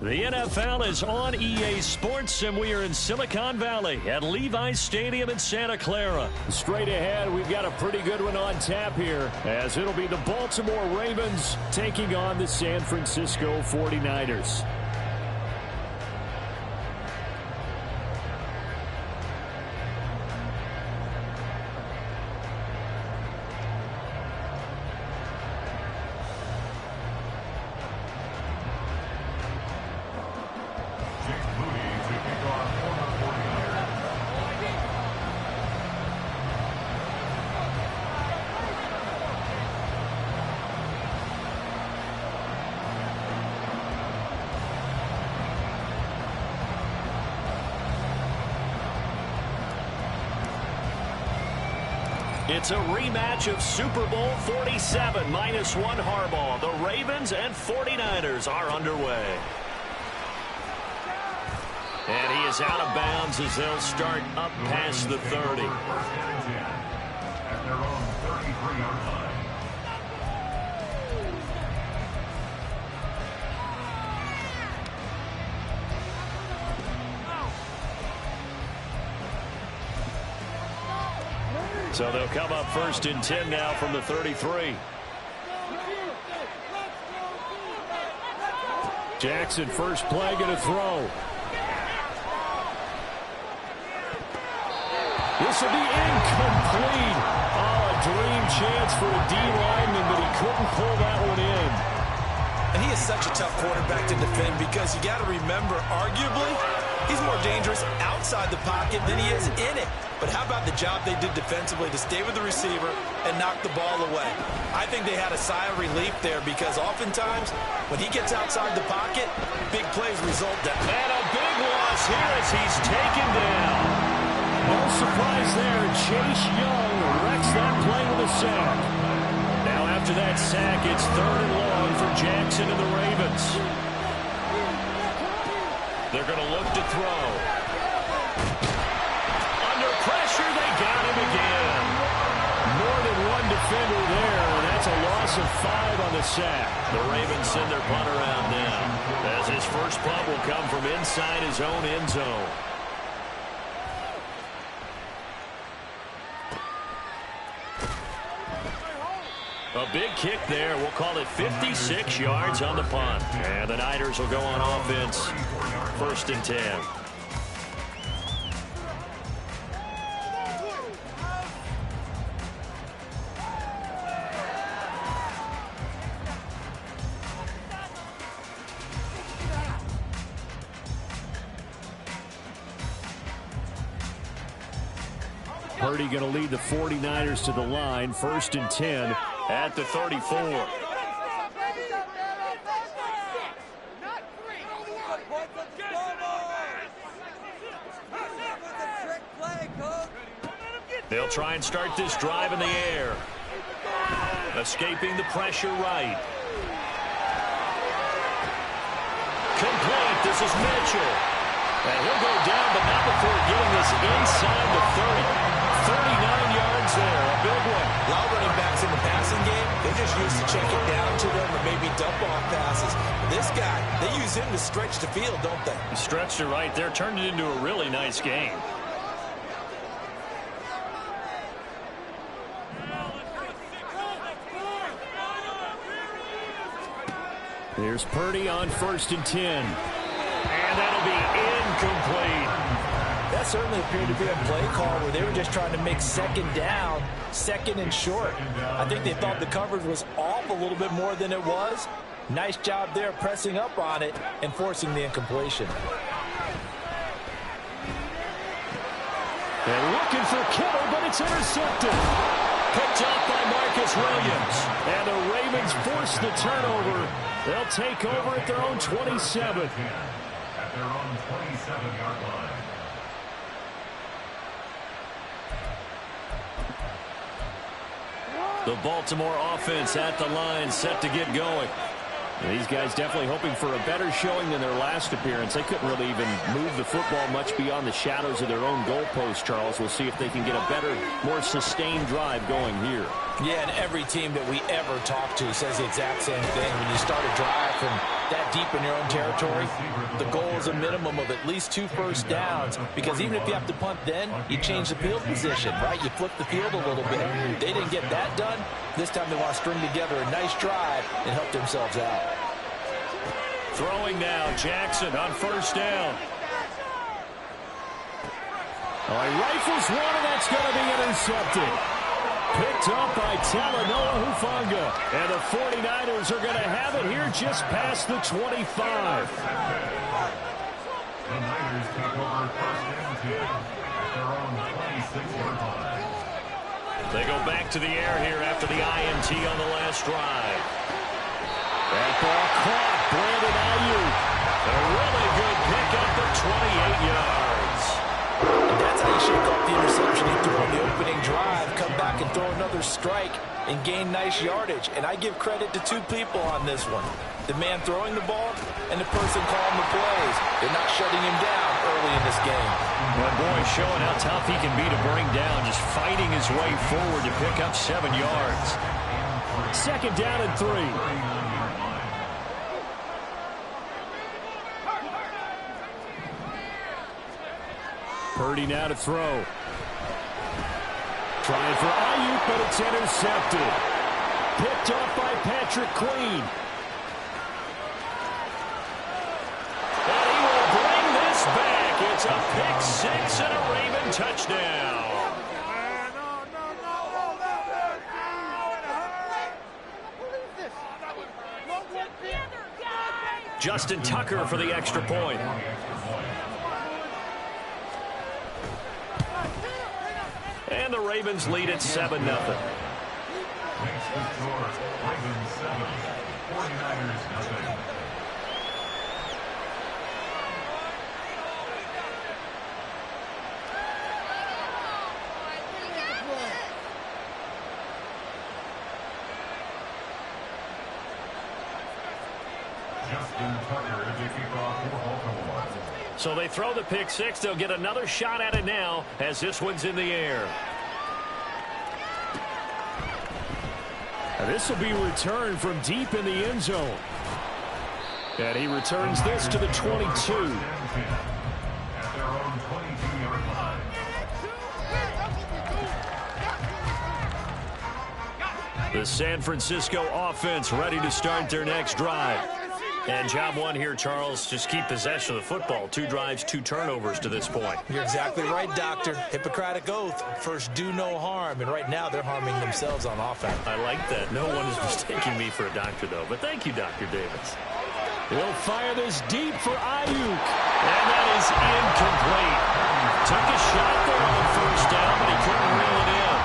The NFL is on EA Sports, and we are in Silicon Valley at Levi's Stadium in Santa Clara. Straight ahead, we've got a pretty good one on tap here, as it'll be the Baltimore Ravens taking on the San Francisco 49ers. It's a rematch of Super Bowl 47, -1 Harbaugh. The Ravens and 49ers are underway. And he is out of bounds as they'll start up past the 30. At their own 33-yard line. So they'll come up 1st and 10 now from the 33. Jackson, first play, going to throw. This will be incomplete. Oh, a dream chance for a D lineman, but he couldn't pull that one in. And he is such a tough quarterback to defend because you got to remember, arguably, he's more dangerous outside the pocket than he is in it. But how about the job they did defensively to stay with the receiver and knock the ball away? I think they had a sigh of relief there because oftentimes when he gets outside the pocket, big plays result. And a big loss here as he's taken down. No surprise there. Chase Young wrecks that play with a sack. Now after that sack, it's 3rd and long for Jackson and the Ravens. They're going to look to throw. Under pressure, they got him again. More than one defender there, and that's a loss of 5 on the sack. The Ravens send their punt around now, as his first punt will come from inside his own end zone. A big kick there. We'll call it 56 yards on the punt. And the Niners will go on offense. 1st and 10. Purdy going to lead the 49ers to the line. 1st and 10 at the 34. They'll try and start this drive in the air. Escaping the pressure right. Complete. This is Mitchell. And he'll go down, but not before getting this inside the 30. 39 yards there, a big one. A lot of running backs in the passing game, they just used to check it down to them or maybe dump off passes. This guy, they use him to stretch the field, don't they? He stretched it right there, turned it into a really nice game. Here's Purdy on 1st and 10. And that'll be incomplete. That certainly appeared to be a play call where they were just trying to make 2nd down, 2nd and short. I think they thought the coverage was off a little bit more than it was. Nice job there pressing up on it and forcing the incompletion. They're looking for Kittle, but it's intercepted. Picked off by Marcus Williams. And the Ravens force the turnover. They'll take over at their own 27. At their own 27-yard line. The Baltimore offense at the line, set to get going. These guys definitely hoping for a better showing than their last appearance. They couldn't really even move the football much beyond the shadows of their own goalpost, Charles. We'll see if they can get a better, more sustained drive going here. Yeah, and every team that we ever talk to says the exact same thing. When you start a drive from that deep in your own territory, the goal is a minimum of at least 2 first downs, because even if you have to punt then, you change the field position, right? You flip the field a little bit. They didn't get that done. This time they want to string together a nice drive and help themselves out. Throwing now, Jackson on first down. Oh, he rifles one, and that's going to be intercepted. Picked up by Talanoa Hufanga. And the 49ers are going to have it here just past the 25. The Niners take over first and 10 at their own 26-yard line. They go back to the air here after the INT on the last drive. That ball caught. Brandon Ayuk. A really good pickup of 28 yards. And that's how you shake off the interception he threw on the opening drive. Come back and throw another strike and gain nice yardage. And I give credit to 2 people on this one. The man throwing the ball and the person calling the plays. They're not shutting him down early in this game. Well, boy, showing how tough he can be to bring down, just fighting his way forward to pick up 7 yards. Second down and 3. Purdy now to throw. Trying for Ayuk, but it's intercepted. Picked up by Patrick Queen. And he will bring this back. It's a pick-6 and a Raven touchdown. Justin Tucker for the extra point. And the Ravens lead at 7-0. Next to score, Ravens 7, 49ers 0. Justin Tucker to kick off for Baltimore. So they throw the pick-6. They'll get another shot at it now as this one's in the air. This will be returned from deep in the end zone. And he returns this to the 22. At their own 22-yard line. The San Francisco offense ready to start their next drive. And job one here, Charles, just keep possession of the football. 2 drives, 2 turnovers to this point. You're exactly right, Doctor. Hippocratic oath. First, do no harm. And right now, they're harming themselves on offense. I like that. No one is mistaking me for a doctor, though. But thank you, Dr. Davis. He'll fire this deep for Ayuk. And that is incomplete. Took a shot there on first down, but he couldn't reel it in.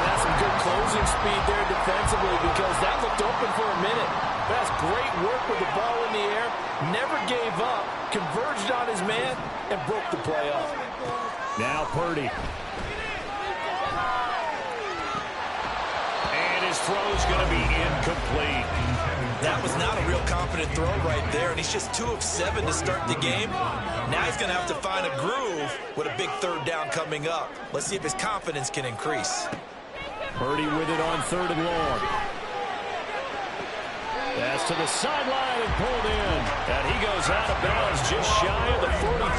That's some good closing speed there defensively, because that looked open for a minute. That's great work with the ball in the air. Never gave up. Converged on his man and broke the play up. Now Purdy. And his throw's going to be incomplete. That was not a real confident throw right there, and he's just 2 of 7 to start the game. Now he's going to have to find a groove with a big 3rd down coming up. Let's see if his confidence can increase. Purdy with it on 3rd and long. Pass to the sideline and pulled in. And he goes out of bounds just shy of the 45.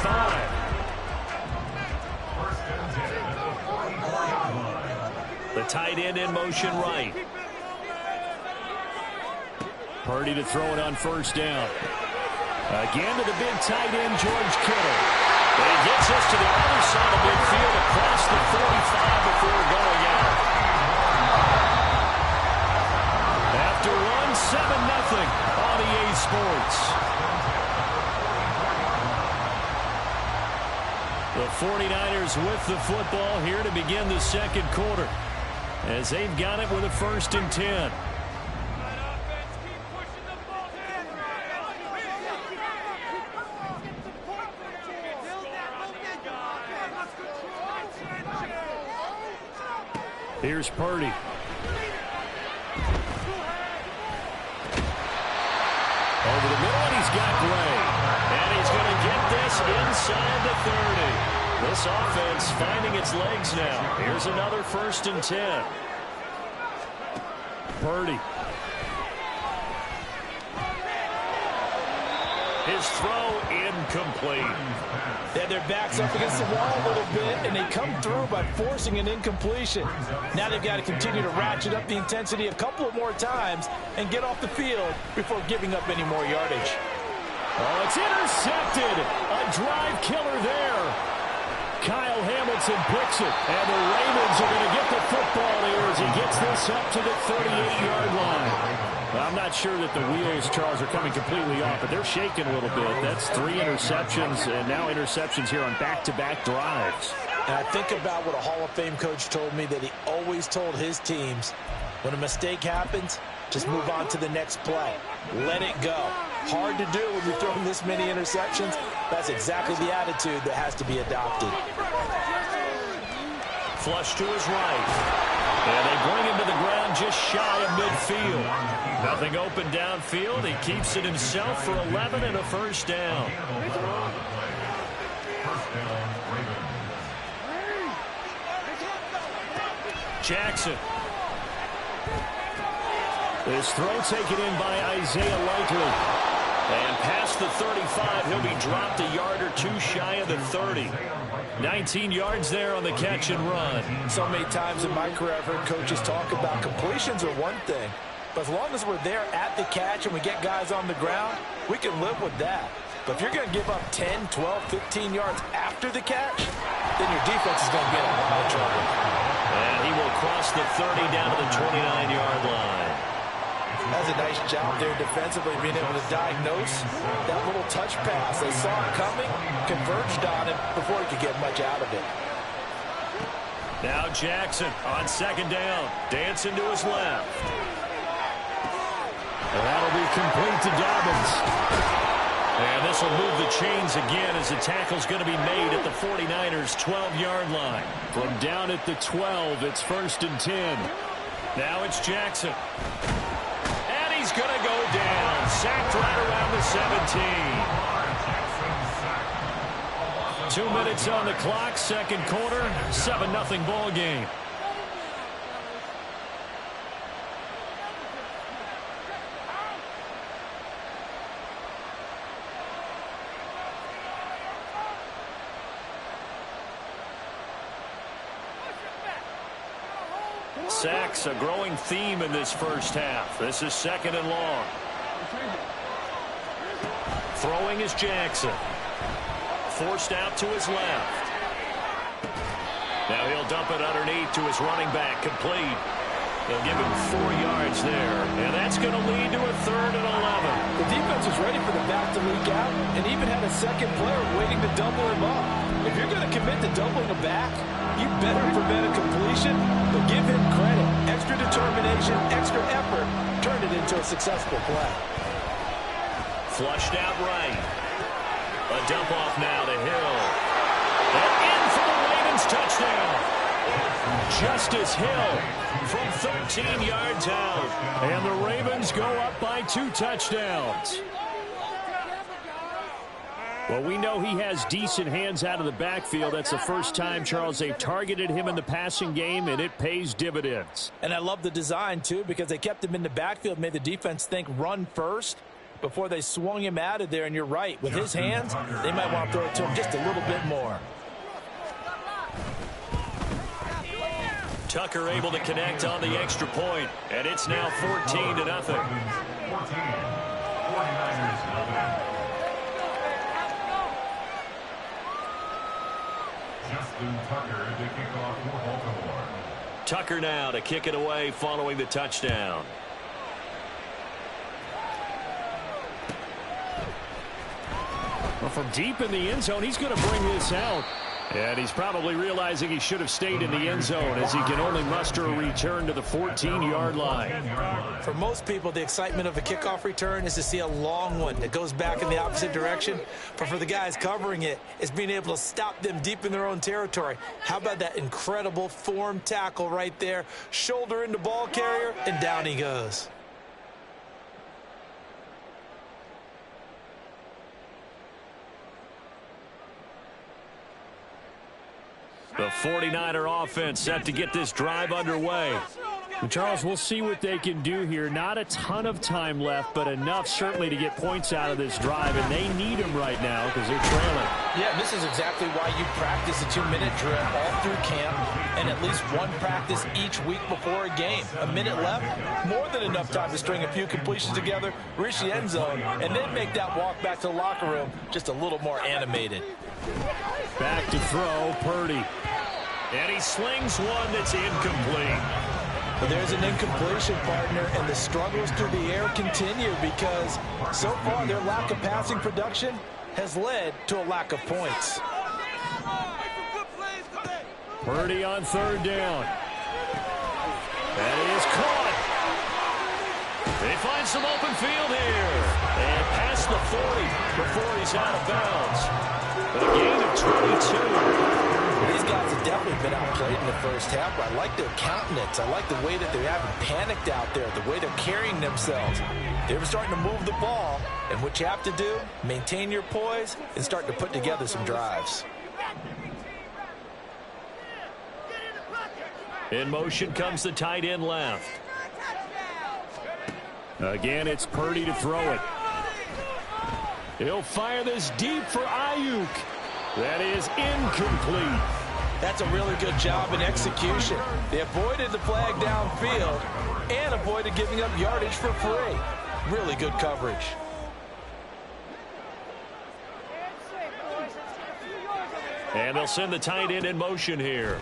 First and 10 at the 44-yard line. The tight end in motion right. Purdy to throw it on first down. Again to the big tight end, George Kittle. And he gets us to the other side of midfield across the 45 before going out. After one, 7-0 on EA Sports. The 49ers with the football here to begin the second quarter, as they've got it with a 1st and 10. Here's Purdy. Over the middle, and he's got Gray. And he's going to get this inside the 30. This offense finding its legs now. Here's another 1st and 10. Purdy. His throw incomplete. They had their backs up against the wall a little bit, and they come through by forcing an incompletion. Now they've got to continue to ratchet up the intensity a couple of more times and get off the field before giving up any more yardage. Oh, it's intercepted. A drive killer there. Kyle Hamilton picks it, and the Ravens are going to get the football here as he gets this up to the 38-yard line. I'm not sure that the wheels, Charles, are coming completely off, but they're shaking a little bit. That's 3 interceptions, and now interceptions here on back-to-back drives. And I think about what a Hall of Fame coach told me, that he always told his teams, when a mistake happens, just move on to the next play. Let it go. Hard to do when you're throwing this many interceptions. That's exactly the attitude that has to be adopted. Flush to his right. And they bring him to the ground just shy of midfield. Nothing open downfield. He keeps it himself for 11 and a first down. Jackson. This throw taken in by Isaiah Likely. And past the 35, he'll be dropped a yard or two shy of the 30. 19 yards there on the catch and run. So many times in my career, I've heard coaches talk about completions are one thing. But as long as we're there at the catch and we get guys on the ground, we can live with that. But if you're going to give up 10, 12, 15 yards after the catch, then your defense is going to get in a lot of trouble. And he will cross the 30 down to the 29-yard line. That's a nice job there defensively, being able to diagnose that little touch pass. They saw it coming, converged on it before he could get much out of it. Now Jackson on second down. Dancing to his left. And that'll be complete to Dobbins. And this will move the chains again as the tackle's going to be made at the 49ers' 12-yard line. From down at the 12, it's 1st and 10. Now it's Jackson. He's going to go down. Sacked right around the 17. 2 minutes on the clock, second quarter, 7-0 ball game. Sacks, a growing theme in this first half. This is 2nd and long. Throwing is Jackson. Forced out to his left. Now he'll dump it underneath to his running back. Complete. They'll give him 4 yards there. And that's going to lead to a 3rd and 11. The defense was ready for the back to leak out and even had a second player waiting to double him up. If you're going to commit to doubling a back, you better prevent a completion, but give him credit. Extra determination, extra effort, turned it into a successful play. Flushed out right. A dump off now to Hill. And in for the Ravens touchdown. Justice Hill from 13 yards out. And the Ravens go up by 2 touchdowns. Well, we know he has decent hands out of the backfield. That's the first time, Charles, they've targeted him in the passing game, and it pays dividends. And I love the design, too, because they kept him in the backfield, made the defense think run first before they swung him out of there. And you're right, with his hands, they might want to throw it to him just a little bit more. Tucker able to connect on the extra point, and it's now 14-0. 49ers. Justin Tucker to kick off for Baltimore. Tucker now to kick it away following the touchdown. Well, from deep in the end zone, he's going to bring this out. And he's probably realizing he should have stayed in the end zone as he can only muster a return to the 14-yard line. For most people, the excitement of a kickoff return is to see a long one that goes back in the opposite direction. But for the guys covering it, it's being able to stop them deep in their own territory. How about that incredible form tackle right there? Shoulder into ball carrier, and down he goes. The 49er offense set to get this drive underway. And Charles, we'll see what they can do here. Not a ton of time left, but enough certainly to get points out of this drive, and they need them right now because they're trailing. Yeah, this is exactly why you practice a 2-minute drill all through camp and at least one practice each week before a game. A minute left, more than enough time to string a few completions together, reach the end zone, and then make that walk back to the locker room just a little more animated. Back to throw, Purdy. And he slings one that's incomplete. But there's an incompletion, partner, and the struggles through the air continue because so far their lack of passing production has led to a lack of points. Purdy on third down. That is caught. They find some open field here. And past the 40 before he's out of bounds. But a gain of 22. These guys have definitely been outplayed in the first half, but I like their countenance. I like the way that they haven't panicked out there, the way they're carrying themselves. They're starting to move the ball, and what you have to do, maintain your poise and start to put together some drives. In motion comes the tight end left. Again, it's Purdy to throw it. He'll fire this deep for Ayuk. That is incomplete. That's a really good job in execution. They avoided the flag downfield and avoided giving up yardage for free. Really good coverage. And they'll send the tight end in motion here.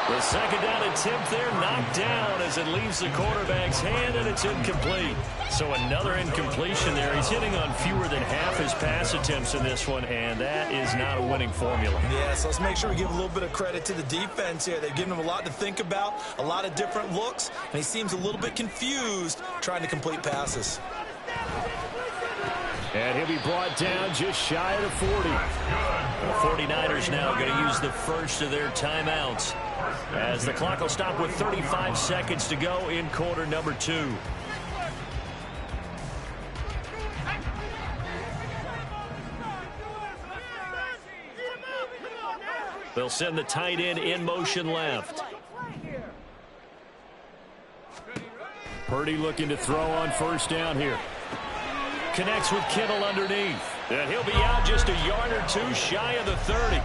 The second down attempt there knocked down as it leaves the quarterback's hand, and it's incomplete. So another incompletion there. He's hitting on fewer than half his pass attempts in this one, and that is not a winning formula. Yeah, so let's make sure we give a little bit of credit to the defense here. They've given him a lot to think about, a lot of different looks, and he seems a little bit confused trying to complete passes. And he'll be brought down just shy of the 40. The 49ers now going to use the first of their timeouts as the clock will stop with 35 seconds to go in quarter number 2. They'll send the tight end in motion left. Purdy looking to throw on first down here. Connects with Kittle underneath. And he'll be out just a yard or two shy of the 30.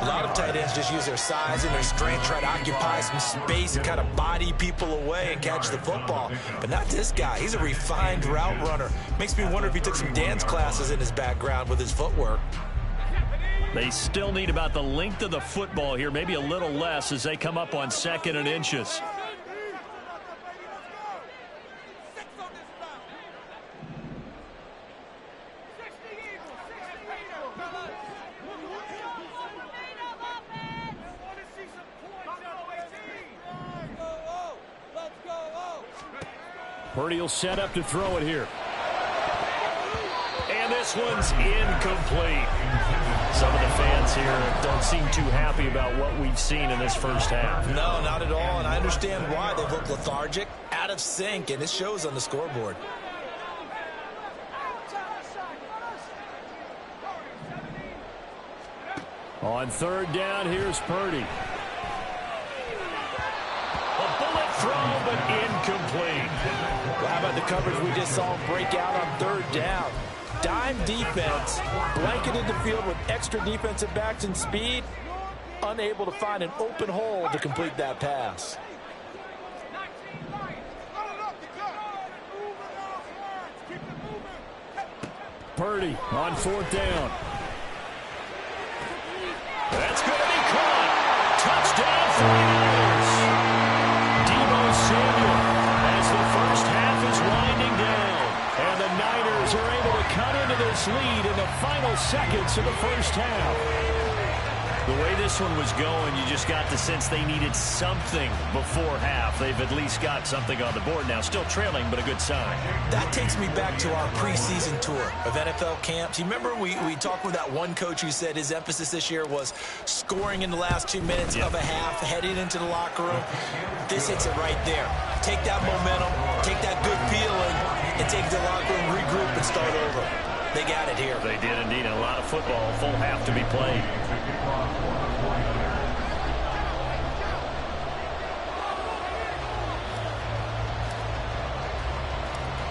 A lot of tight ends just use their size and their strength, try to occupy some space and kind of body people away and catch the football. But not this guy. He's a refined route runner. Makes me wonder if he took some dance classes in his background with his footwork. They still need about the length of the football here, maybe a little less as they come up on 2nd and inches. Purdy will set up to throw it here. And this one's incomplete. Some of the fans here don't seem too happy about what we've seen in this first half. No, not at all, and I understand why. They look lethargic, out of sync, and it shows on the scoreboard. On third down, here's Purdy. A bullet throw, but incomplete. Well, how about the coverage we just saw break out on third down? Dime defense, blanketed the field with extra defensive backs and speed, unable to find an open hole to complete that pass. Purdy on fourth down. That's going to be caught. Touchdown 49ers. Deebo Samuel as the first half is winding down. And the Niners are able to cut into this lead in the final seconds of the first half. The way this one was going, you just got the sense they needed something before half. They've at least got something on the board now. Still trailing, but a good sign. That takes me back to our preseason tour of NFL camps. You remember we talked with that one coach who said his emphasis this year was scoring in the last 2 minutes of a half, heading into the locker room. This hits it right there. Take that momentum, take that good feeling, and take the locker room, regroup, and start over. They got it here. They did indeed. A lot of football, full half to be played.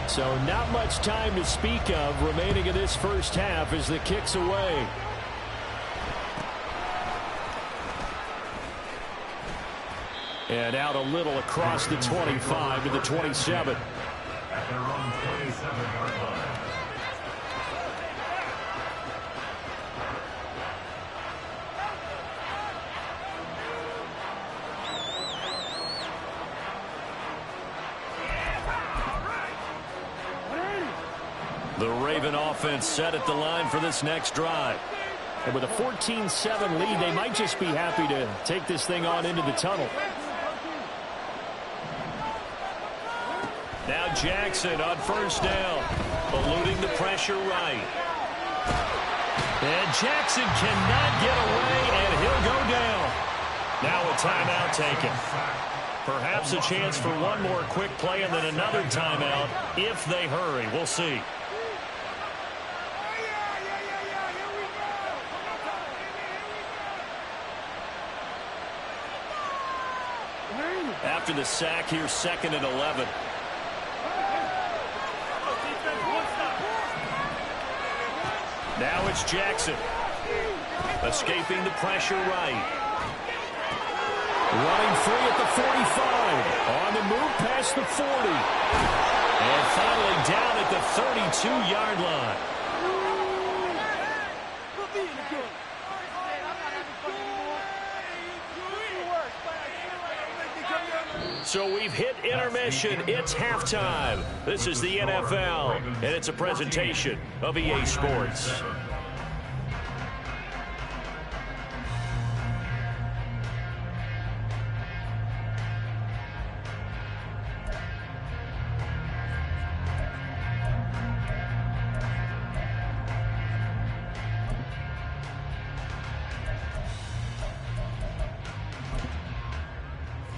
So not much time to speak of remaining in this first half as the kick's away. And out a little across the 25 to the 27. At their own 27-yard line. The Raven offense set at the line for this next drive. And with a 14-7 lead, they might just be happy to take this thing on into the tunnel. Now Jackson on first down, eluding the pressure right. And Jackson cannot get away, and he'll go down. Now a timeout taken. Perhaps a chance for one more quick play and then another timeout if they hurry. We'll see. After the sack, here's 2nd and 11. Now it's Jackson. Escaping the pressure right. Running free at the 45. On the move past the 40. And finally down at the 32-yard line. So we've hit intermission. It's halftime. This is the NFL, and it's a presentation of EA Sports.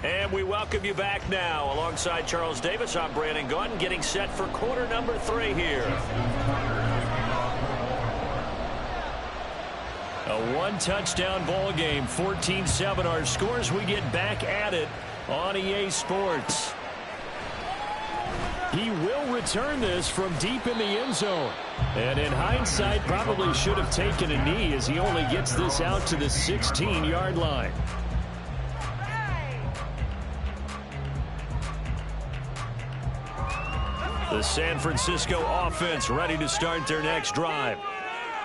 And we welcome you back now. Alongside Charles Davis, I'm Brandon Gaudin, getting set for quarter number 3 here. A one-touchdown ball game, 14-7 our scores. We get back at it on EA Sports. He will return this from deep in the end zone. And in hindsight, probably should have taken a knee as he only gets this out to the 16-yard line. The San Francisco offense ready to start their next drive.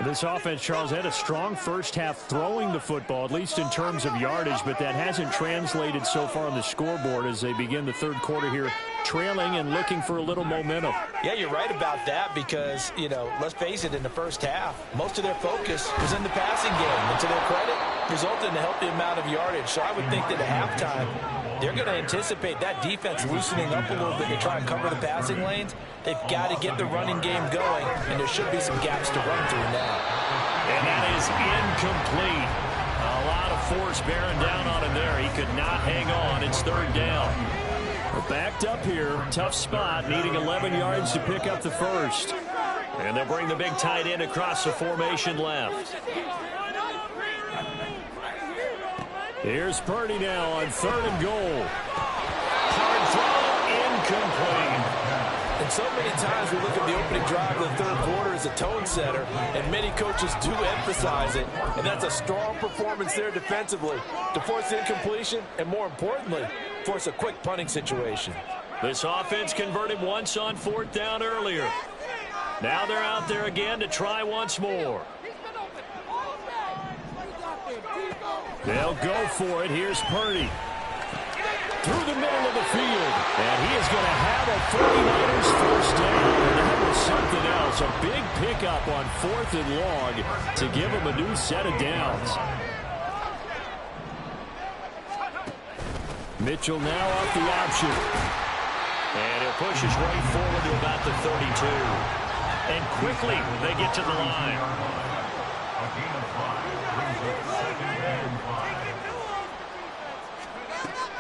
This offense, Charles, had a strong first half throwing the football, at least in terms of yardage, but that hasn't translated so far on the scoreboard as they begin the third quarter here, trailing and looking for a little momentum. Yeah, you're right about that because, you know, let's face it, in the first half, most of their focus was in the passing game. And to their credit, resulted in a healthy amount of yardage. So I would think that at halftime, they're going to anticipate that defense loosening up a little bit to try and cover the passing lanes. They've got to get the running game going, and there should be some gaps to run through now. And that is incomplete. A lot of force bearing down on him there. He could not hang on. It's third down. We're backed up here. Tough spot, needing 11 yards to pick up the first. And they'll bring the big tight end across the formation left. Here's Purdy now on 3rd and goal. Hard throw, incomplete. And so many times we look at the opening drive of the third quarter as a tone setter, and many coaches do emphasize it. And that's a strong performance there defensively to force incompletion and, more importantly, force a quick punting situation. This offense converted once on 4th down earlier. Now they're out there again to try once more. They'll go for it. Here's Purdy. Through the middle of the field. And he is going to have a 49ers first down. And that was something else. A big pickup on 4th and long to give him a new set of downs. Mitchell now off the option. And it pushes right forward to about the 32. And quickly they get to the line.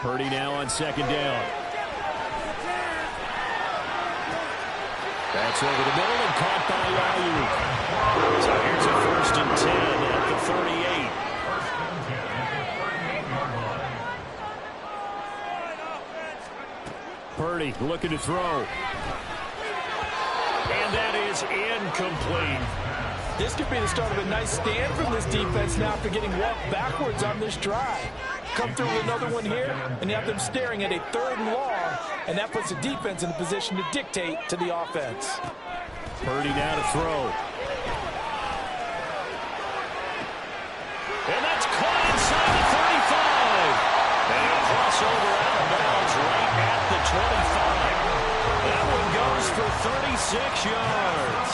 Purdy now on 2nd down. That's over the middle and caught by Ayuk. So here's a 1st and 10 at the 38. Purdy looking to throw. And that is incomplete. This could be the start of a nice stand from this defense now after getting walked backwards on this drive. Come through with another one here, and you have them staring at a 3rd and long, and that puts the defense in a position to dictate to the offense. Purdy now to throw. And that's caught inside the 35. And a crossover out of bounds right at the 25. That one goes for 36 yards.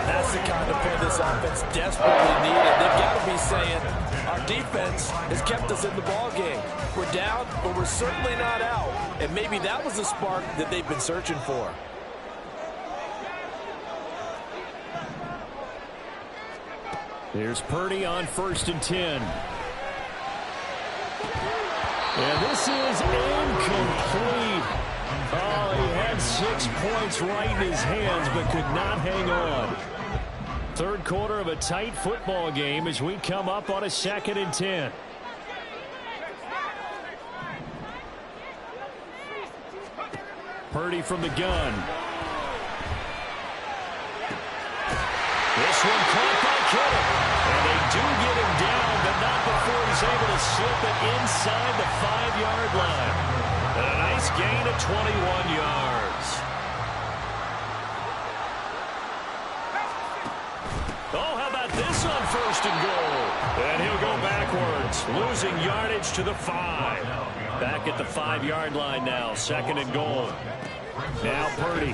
That's the kind of play this offense desperately needed. They've got to be saying, our defense has kept us in the ballgame. We're down, but we're certainly not out. And maybe that was the spark that they've been searching for. Here's Purdy on 1st and 10. And this is incomplete. Oh, he had 6 points right in his hands, but could not hang on. 3rd quarter of a tight football game as we come up on a 2nd and 10. Purdy from the gun. This one caught by Kittle. And they do get him down, but not before he's able to slip it inside the 5-yard line. And a nice gain of 21 yards. Oh, how about this on 1st and goal? And he'll go backwards, losing yardage to the 5. Back at the 5-yard line now, 2nd and goal. Now Purdy.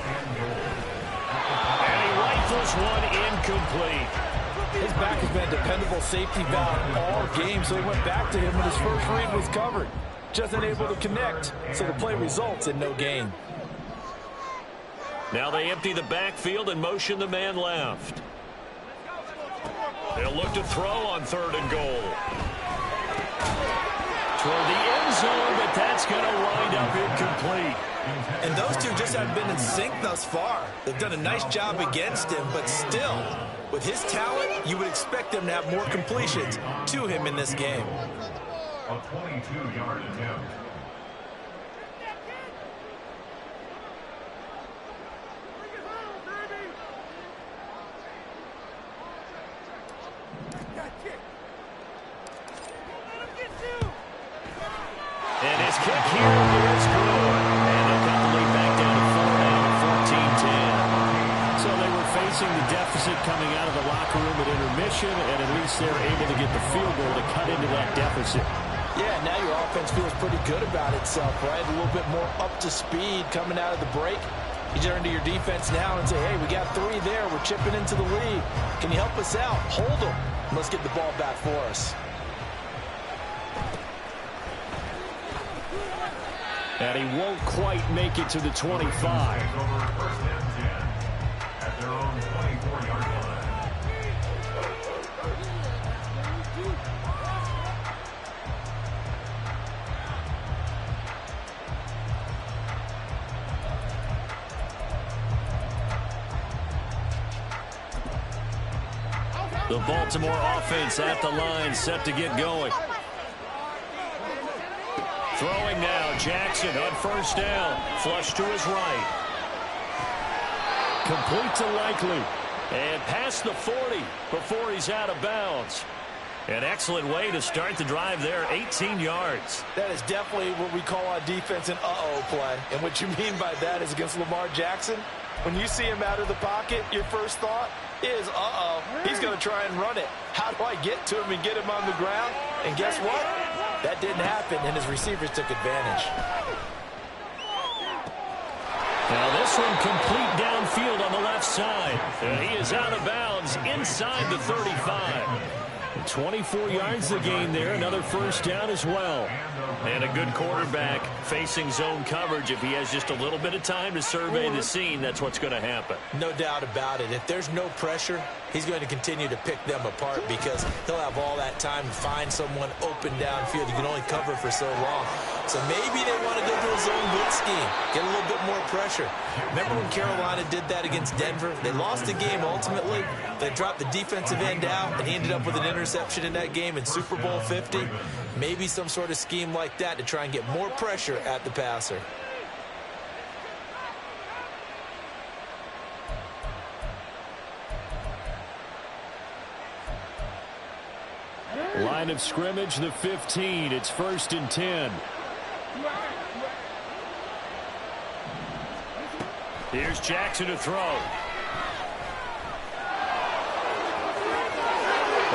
And he rifles one incomplete. His back has been a dependable safety valve all game, so he went back to him when his first read was covered. Just unable to connect, so the play results in no gain. Now they empty the backfield and motion the man left. They'll look to throw on 3rd and goal. Toward the end zone, but that's going to wind up incomplete. And those two just haven't been in sync thus far. They've done a nice job against him, but still, with his talent, you would expect them to have more completions to him in this game. A 22-yard attempt. And his kick here is good. And they'll cut the lead back down to 4 now, 14-10. So they were facing the deficit coming out of the locker room at intermission, and at least they're able to get the field goal to cut into that deficit. Yeah, now your offense feels pretty good about itself, right? A little bit more up to speed coming out of the break. You turn to your defense now and say, hey, we got 3 there. We're chipping into the lead. Can you help us out? Hold them. Let's get the ball back for us. And he won't quite make it to the 25. Over 1st and 10 at their own 24-yard line. The Baltimore offense at the line, set to get going. Throwing now, Jackson on 1st down. Flush to his right. Complete to Likely. And past the 40 before he's out of bounds. An excellent way to start the drive there, 18 yards. That is definitely what we call on defense an uh-oh play. And what you mean by that is against Lamar Jackson, when you see him out of the pocket, your first thought is, uh-oh, he's going to try and run it. How do I get to him and get him on the ground? And guess what? That didn't happen, and his receivers took advantage. Now this one complete downfield on the left side. And he is out of bounds inside the 35. 24 yards the gain there. Another 1st down as well. And a good quarterback facing zone coverage. If he has just a little bit of time to survey the scene, that's what's going to happen. No doubt about it. If there's no pressure, he's going to continue to pick them apart because he'll have all that time to find someone open downfield. You can only cover for so long. So maybe they want to go to a zone blitz scheme, get a little bit more pressure. Remember when Carolina did that against Denver? They lost the game ultimately. They dropped the defensive end out, and he ended up with an interception in that game in Super Bowl 50. Maybe some sort of scheme like that to try and get more pressure at the passer. Line of scrimmage, the 15. It's 1st and 10. Here's Jackson to throw.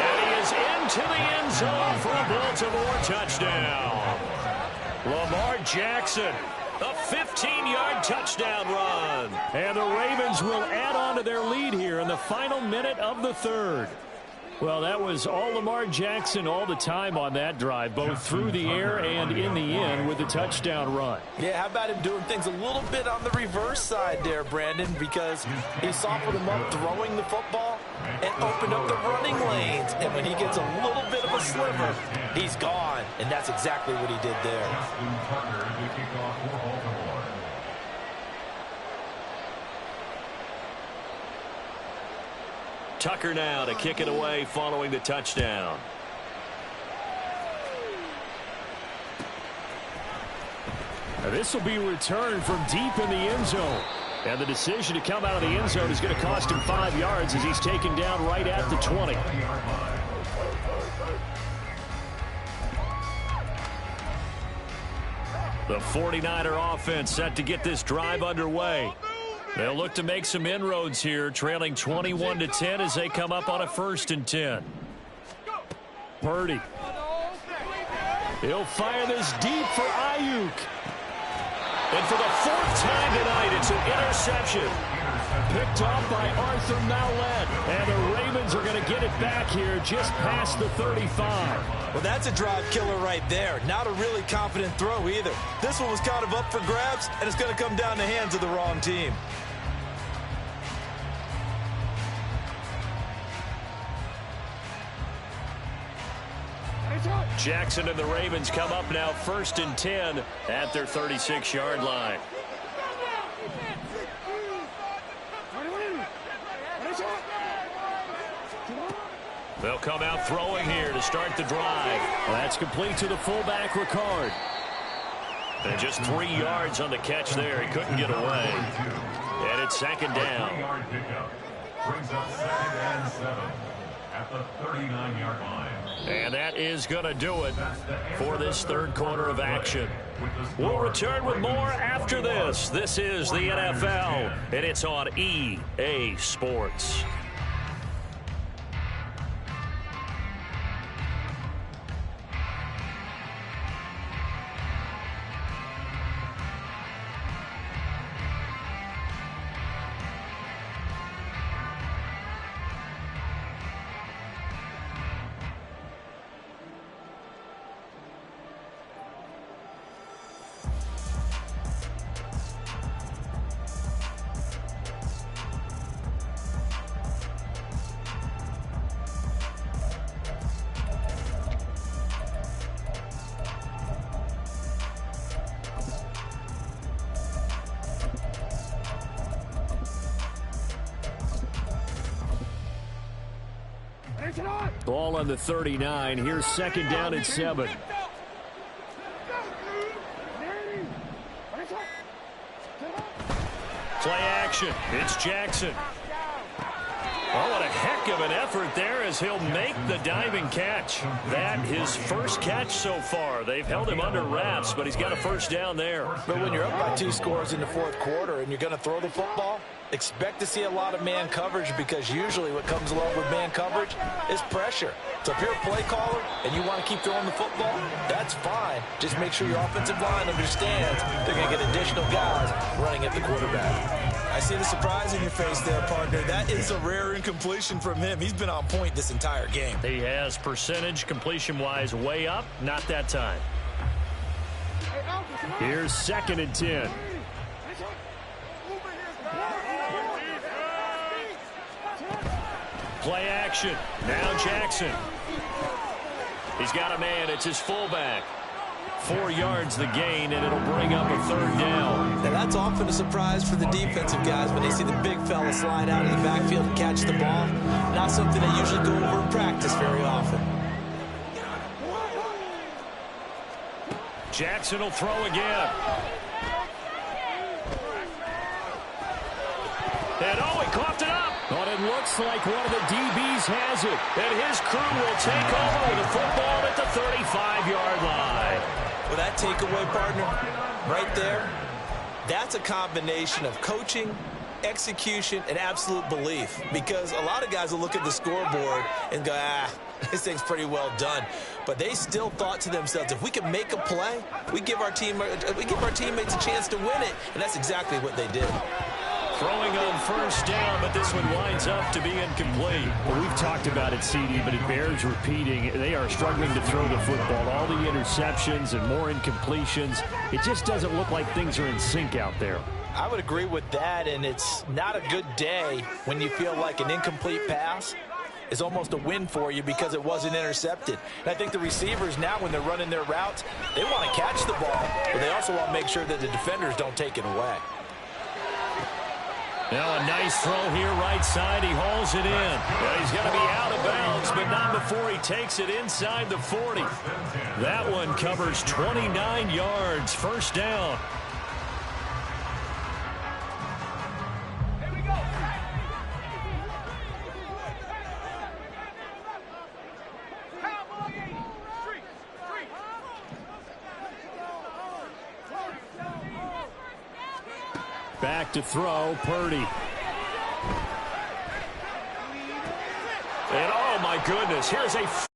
And he is into the end zone for a Baltimore touchdown. Lamar Jackson, a 15-yard touchdown run. And the Ravens will add on to their lead here in the final minute of the third. Well, that was all Lamar Jackson all the time on that drive, both through the air and in the end with the touchdown run. Yeah, how about him doing things a little bit on the reverse side there, Brandon, because he softened him up throwing the football and opened up the running lanes. And when he gets a little bit of a sliver, he's gone. And that's exactly what he did there. Tucker now to kick it away following the touchdown. Now this will be returned from deep in the end zone. And the decision to come out of the end zone is going to cost him 5 yards as he's taken down right at the 20. The 49er offense set to get this drive underway. They'll look to make some inroads here, trailing 21-10 as they come up on a 1st and 10. Purdy. He'll fire this deep for Ayuk. And for the 4th time tonight, it's an interception. Picked off by Arthur Maulet. And the Ravens are going to get it back here just past the 35. Well, that's a drive killer right there. Not a really confident throw either. This one was kind of up for grabs, and it's going to come down the hands of the wrong team. Jackson and the Ravens come up now 1st and 10 at their 36-yard line. They'll come out throwing here to start the drive. That's complete to the fullback, Ricard. And just 3 yards on the catch there. He couldn't get away. And it's 2nd down. Brings up 2nd and 7 at the 39-yard line. And that is going to do it for this 3rd quarter of action. We'll return with more after this. This is the NFL, and it's on EA Sports. Ball on the 39. Here's 2nd down and 7. Play action. It's Jackson. Oh, what a heck of an effort there as he'll make the diving catch. That his first catch so far. They've held him under wraps, but he's got a 1st down there. But when you're up by 2 scores in the 4th quarter and you're going to throw the football, expect to see a lot of man coverage, because usually what comes along with man coverage is pressure. So if you're a play caller and you want to keep throwing the football, that's fine. Just make sure your offensive line understands they're going to get additional guys running at the quarterback. I see the surprise in your face there, partner. That is a rare incompletion from him. He's been on point this entire game. He has percentage completion-wise way up. Not that time. Here's 2nd and 10. Play action. Now Jackson. He's got a man. It's his fullback. 4 yards the gain, and it'll bring up a 3rd down. Now that's often a surprise for the defensive guys when they see the big fella slide out of the backfield and catch the ball. Not something they usually go over in practice very often. Jackson will throw again. And oh, he coughed it up. Oh, it didn't look looks like one of the DBs has it. And his crew will take over with the football at the 35-yard line. Well, that takeaway, partner, right there, that's a combination of coaching, execution, and absolute belief. Because a lot of guys will look at the scoreboard and go, this thing's pretty well done. But they still thought to themselves, if we can make a play, we give our teammates a chance to win it. And that's exactly what they did. Throwing on first down, but this one winds up to be incomplete. Well, we've talked about it, CD, but it bears repeating. They are struggling to throw the football. All the interceptions and more incompletions. It just doesn't look like things are in sync out there. I would agree with that, and it's not a good day when you feel like an incomplete pass is almost a win for you because it wasn't intercepted. And I think the receivers now, when they're running their routes, they want to catch the ball, but they also want to make sure that the defenders don't take it away. Now a nice throw here right side. He hauls it in. Well, he's going to be out of bounds, but not before he takes it inside the 40. That one covers 29 yards. First down. Back to throw, Purdy. And oh my goodness, here's a